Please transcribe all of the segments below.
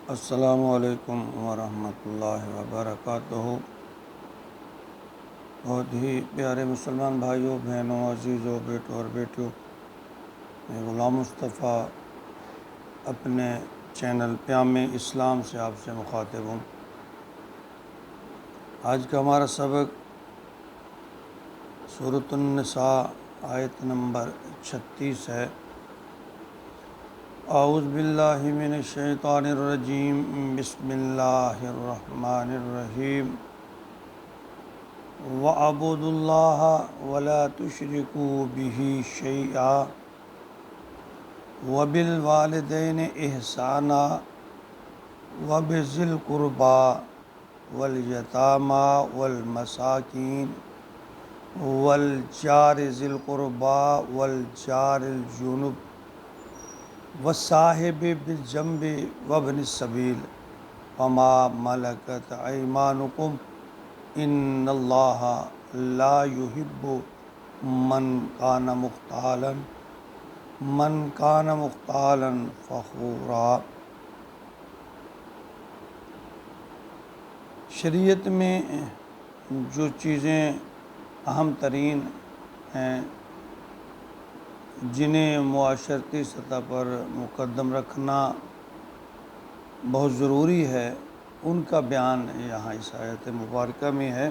السلام علیکم ورحمۃ اللہ وبرکاتہ۔ بہت ہی پیارے مسلمان بھائیوں، بہنوں، عزیزوں، بیٹوں اور بیٹیوں، میں غلام مصطفیٰ اپنے چینل پیام اسلام سے آپ سے مخاطب ہوں۔ آج کا ہمارا سبق سورۃ النساء آیت نمبر 36 ہے۔ اعوذ باللہ من الشیطان الرجیم، بسم اللہ الرحمن الرحیم۔ وَاعْبُدُوا اللَّهَ وَلَا تُشْرِكُوا بِهِ شَيْئًا وَبِالْوَالِدَيْنِ إِحْسَانًا وَبِذِي الْقُرْبَى وَالْيَتَامَى وَالْمَسَاكِينِ وَالْجَارِ ذِي الْقُرْبَى وَالْجَارِ الْجُنُبِ وَالصَّاحِبِ بِالْجَنبِ وَابْنِ السَّبِيلِ وَمَا مَلَكَتْ أَيْمَانُكُمْ إِنَّ اللَّهَ لَا يُحِبُّ مَنْ كَانَ مُخْتَالًا فَخُورًا۔ شریعت میں جو چیزیں اہم ترین ہیں، جنہیں معاشرتی سطح پر مقدم رکھنا بہت ضروری ہے، ان کا بیان یہاں اس آیت مبارکہ میں ہے۔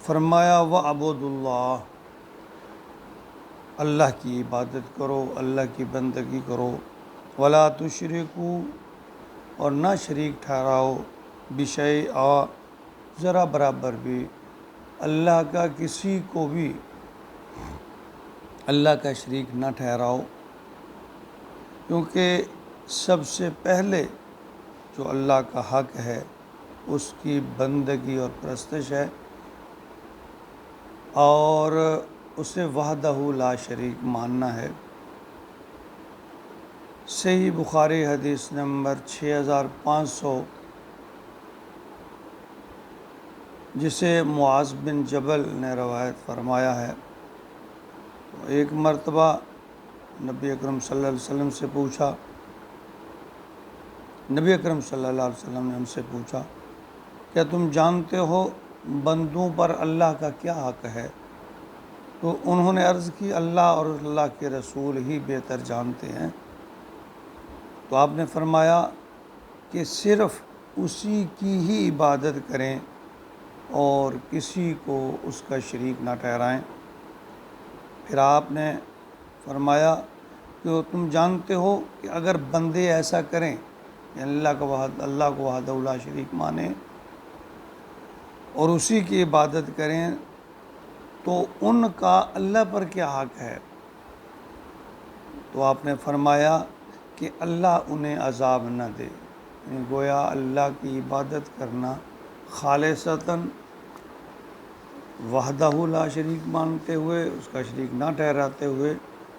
فرمایا وَاعْبُدُوا اللَّهَ، اللہ کی عبادت کرو، اللہ کی بندگی کرو، وَلَا تُشْرِكُوا، اور نہ شریک ٹھہراؤ، بِشَيْءٍ، ذرا برابر بھی، اللہ کا کسی کو بھی اللہ کا شریک نہ ٹھہراؤ، کیونکہ سب سے پہلے جو اللہ کا حق ہے اس کی بندگی اور پرستش ہے، اور اسے وحدہ لا شریک ماننا ہے۔ صحیح بخاری حدیث نمبر 6500، جسے معاذ بن جبل نے روایت فرمایا ہے۔ ایک مرتبہ نبی اکرم صلی اللہ علیہ وسلم سے پوچھا، نبی اکرم صلی اللہ علیہ وسلم نے ان سے پوچھا، کیا تم جانتے ہو بندوں پر اللہ کا کیا حق ہے؟ تو انہوں نے عرض کی، اللہ اور اللہ کے رسول ہی بہتر جانتے ہیں۔ تو آپ نے فرمایا کہ صرف اسی کی ہی عبادت کریں اور کسی کو اس کا شریک نہ ٹھہرائیں۔ پھر آپ نے فرمایا کہ تم جانتے ہو کہ اگر بندے ایسا کریں کہ اللہ کو وحدہ لا شریک مانیں اور اسی کی عبادت کریں، تو ان کا اللہ پر کیا حق ہے؟ تو آپ نے فرمایا کہ اللہ انہیں عذاب نہ دے۔ گویا اللہ کی عبادت کرنا خالصتاً وحدہ لا شریک مانتے ہوئے، اس کا شریک نہ ٹھہراتے ہوئے،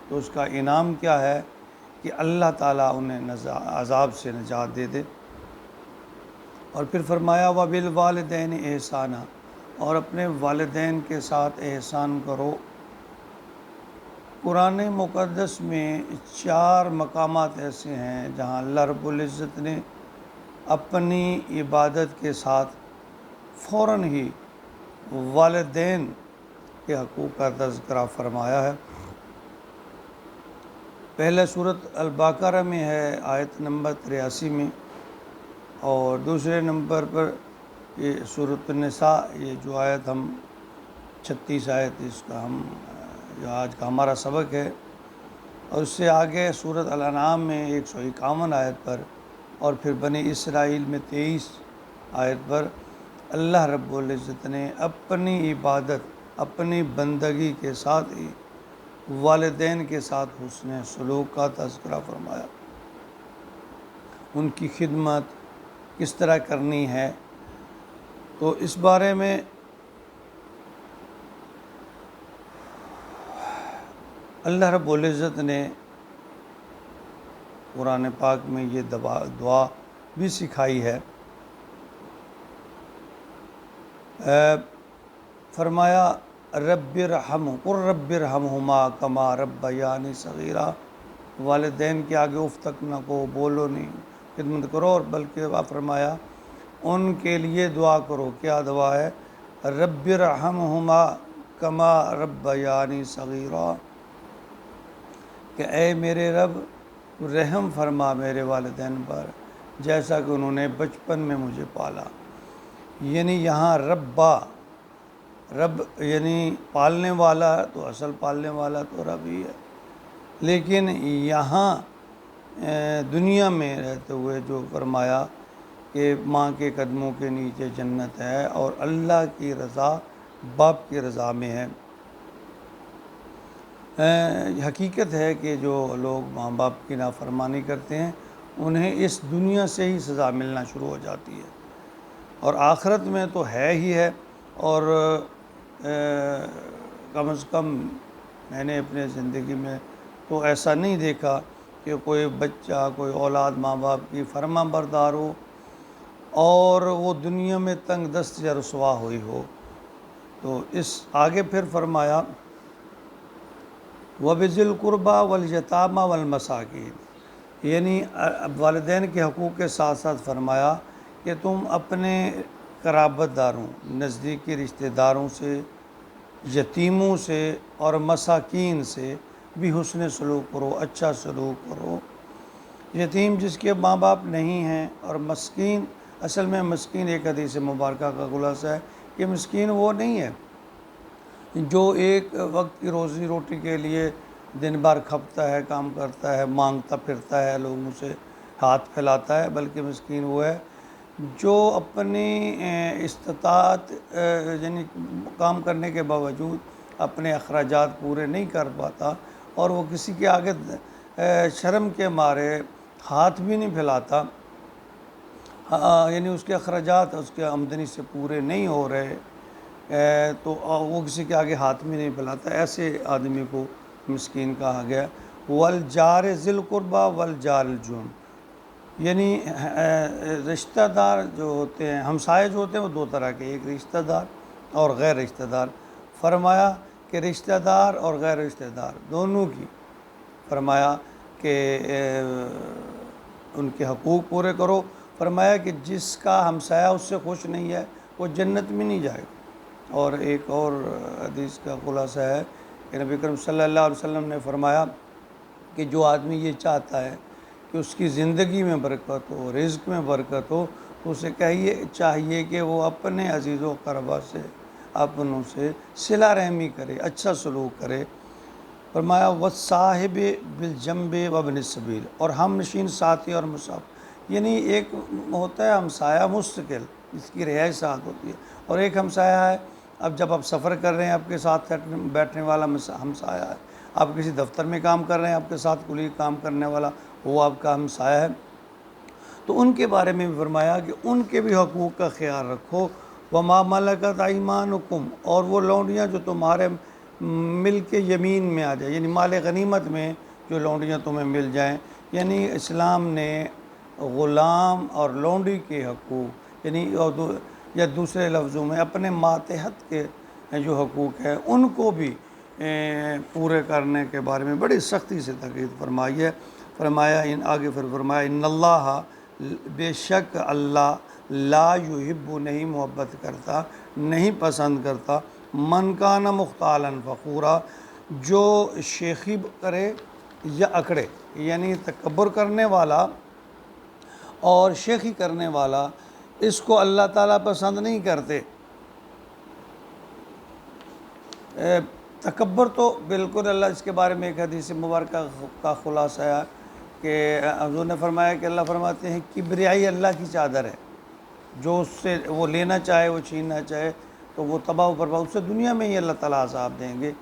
تو اس کا انعام کیا ہے کہ اللہ تعالیٰ انہیں عذاب سے نجات دے دے۔ اور پھر فرمایا وَبِالْوَالِدَيْنِ إِحْسَانًا، اور اپنے والدین کے ساتھ احسان کرو۔ قرآن مقدس میں 4 مقامات ایسے ہیں جہاں اللہ رب العزت نے اپنی عبادت کے ساتھ فوراً ہی والدین کے حقوق کا تذکرہ فرمایا ہے۔ پہلے سورۃ البقرہ میں ہے آیت نمبر 83 میں، اور دوسرے نمبر پر یہ سورۃ النساء، یہ جو آیت 36 آیت، اس کا جو آج کا ہمارا سبق ہے، اور اس سے آگے سورۃ الانعام میں 151 آیت پر، اور پھر بنی اسرائیل میں 23 آیت پر اللہ رب العزت نے اپنی عبادت، اپنی بندگی کے ساتھ ہی والدین کے ساتھ حسن سلوک کا تذکرہ فرمایا۔ ان کی خدمت کس طرح کرنی ہے، تو اس بارے میں اللہ رب العزت نے قرآن پاک میں یہ دعا بھی سکھائی ہے۔ فرمایا رب ارحمہما کما ربیانی صغیرا، والدین کے آگے اف تک نہ کو بولو نہیں، خدمت کرو، اور بلکہ آپ فرمایا ان کے لیے دعا کرو. کیا دعا ہے؟ رب ارحمہما کما ربیانی صغیرا، کہ اے میرے رب رحم فرما میرے والدین پر جیسا کہ انہوں نے بچپن میں مجھے پالا. یعنی یہاں رب یعنی پالنے والا، تو اصل پالنے والا تو رب ہی ہے، لیکن یہاں دنیا میں رہتے ہوئے جو فرمایا کہ ماں کے قدموں کے نیچے جنت ہے، اور اللہ کی رضا باپ کی رضا میں ہے. حقیقت ہے کہ جو لوگ ماں باپ کی نافرمانی کرتے ہیں انہیں اس دنیا سے ہی سزا ملنا شروع ہو جاتی ہے، اور آخرت میں تو ہے ہی ہے. اور کم از کم میں نے اپنے زندگی میں تو ایسا نہیں دیکھا کہ کوئی بچہ، کوئی اولاد ماں باپ کی فرما بردار ہو اور وہ دنیا میں تنگ دست یا رسوا ہوئی ہو. تو اس آگے پھر فرمایا وَبِذِي الْقُرْبَى وَالْيَتَامَى وَالْمَسَاكِينِ، یعنی والدین کے حقوق کے ساتھ ساتھ فرمایا کہ تم اپنے قرابت داروں، نزدیکی رشتہ داروں سے، یتیموں سے اور مساکین سے بھی حسن سلوک کرو، اچھا سلوک کرو. یتیم جس کے ماں باپ نہیں ہیں، اور مسکین، اصل میں مسکین ایک حدیث مبارکہ کا خلاصہ ہے کہ مسکین وہ نہیں ہے جو ایک وقت کی روزی روٹی کے لیے دن بھر کھپتا ہے، کام کرتا ہے، مانگتا پھرتا ہے، لوگوں سے ہاتھ پھیلاتا ہے، بلکہ مسکین وہ ہے جو اپنی استطاعت یعنی کام کرنے کے باوجود اپنے اخراجات پورے نہیں کر پاتا، اور وہ کسی کے آگے شرم کے مارے ہاتھ بھی نہیں پھیلاتا، یعنی اس کے اخراجات اس کے آمدنی سے پورے نہیں ہو رہے، تو وہ کسی کے آگے ہاتھ بھی نہیں پھیلاتا. ایسے آدمی کو مسکین کہا گیا. والجار ذی القربى والجار الجنب، یعنی رشتہ دار جو ہوتے ہیں، ہمسائے جو ہوتے ہیں وہ دو طرح کے، ایک رشتہ دار اور غیر رشتہ دار. فرمایا کہ رشتہ دار اور غیر رشتہ دار دونوں کی فرمایا کہ ان کے حقوق پورے کرو. فرمایا کہ جس کا ہمسایہ اس سے خوش نہیں ہے وہ جنت میں نہیں جائے گا. اور ایک اور حدیث کا خلاصہ ہے کہ نبی کریم صلی اللہ علیہ وسلم نے فرمایا کہ جو آدمی یہ چاہتا ہے کہ اس کی زندگی میں برکت ہو، رزق میں برکت ہو، تو اسے چاہیے کہ وہ اپنے عزیز و اقربا سے، اپنوں سے صلہ رحمی کرے، اچھا سلوک کرے. فرمایا والصاحب بالجنب وابن السبیل، اور ہم نشین ساتھی اور مسافر، یعنی ایک ہوتا ہے ہمسایہ مستقل جس کی رہائش ساتھ ہوتی ہے، اور ایک ہمسایہ ہے اب جب آپ سفر کر رہے ہیں آپ کے ساتھ بیٹھنے والا ہمسایہ ہے، آپ کسی دفتر میں کام کر رہے ہیں آپ کے ساتھ کلیگ کام کرنے والا وہ آپ کا ہمسایہ ہے. تو ان کے بارے میں بھی فرمایا کہ ان کے بھی حقوق کا خیال رکھو. وما ملکت ایمانکم، اور وہ لونڈیاں جو تمہارے مل کے یمین میں آ جائیں، یعنی مال غنیمت میں جو لونڈیاں تمہیں مل جائیں. یعنی اسلام نے غلام اور لونڈی کے حقوق، یعنی یا دوسرے لفظوں میں اپنے ماتحت کے جو حقوق ہیں ان کو بھی پورے کرنے کے بارے میں بڑی سختی سے تاکید فرمائی ہے. فرمایا آگے پھر فرمایا ان اللہ، بے شک اللہ، لا یحب، نہیں محبت کرتا، نہیں پسند کرتا، من کان مختالا فخورا، جو شیخی کرے یا اکڑے، یعنی تکبر کرنے والا اور شیخی کرنے والا، اس کو اللہ تعالیٰ پسند نہیں کرتے. تکبر تو بالکل اللہ، اس کے بارے میں ایک حدیث مبارکہ کا خلاصہ ہے کہ حضور نے فرمایا کہ اللہ فرماتے ہیں کبریائی اللہ کی چادر ہے، جو اس سے وہ لینا چاہے، وہ چھیننا چاہے تو وہ تباہ و برباد، اس سے دنیا میں ہی اللہ تعالیٰ عذاب دیں گے.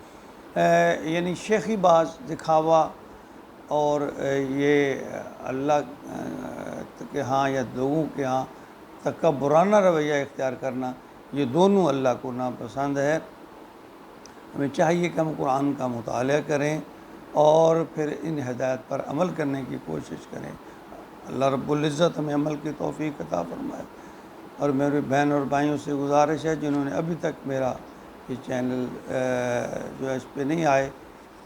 یعنی شیخی باز، دکھاوا، اور یہ اللہ کے ہاں یا لوگوں کے ہاں تکبرانہ رویہ اختیار کرنا، یہ دونوں اللہ کو ناپسند ہے. ہمیں چاہیے کہ ہم قرآن کا مطالعہ کریں اور پھر ان ہدایت پر عمل کرنے کی کوشش کریں. اللہ رب العزت ہمیں عمل کی توفیق عطا فرمائے. اور میرے بہن اور بھائیوں سے گزارش ہے جنہوں نے ابھی تک میرا یہ چینل جو ہے اس پہ نہیں آئے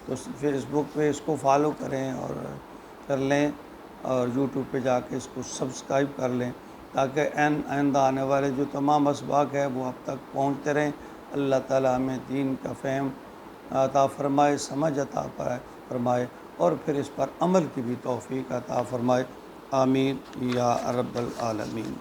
تو فیس بک پہ اس کو فالو کریں اور کر لیں، اور یوٹیوب پہ جا کے اس کو سبسکرائب کر لیں، تاکہ آئندہ آنے والے جو تمام اسباق ہے وہ اب تک پہنچتے رہیں۔ اللہ تعالیٰ ہمیں دین کا فہم عطا فرمائے، سمجھ عطا فرمائے، اور پھر اس پر عمل کی بھی توفیق عطا فرمائے۔ آمین یا رب العالمین۔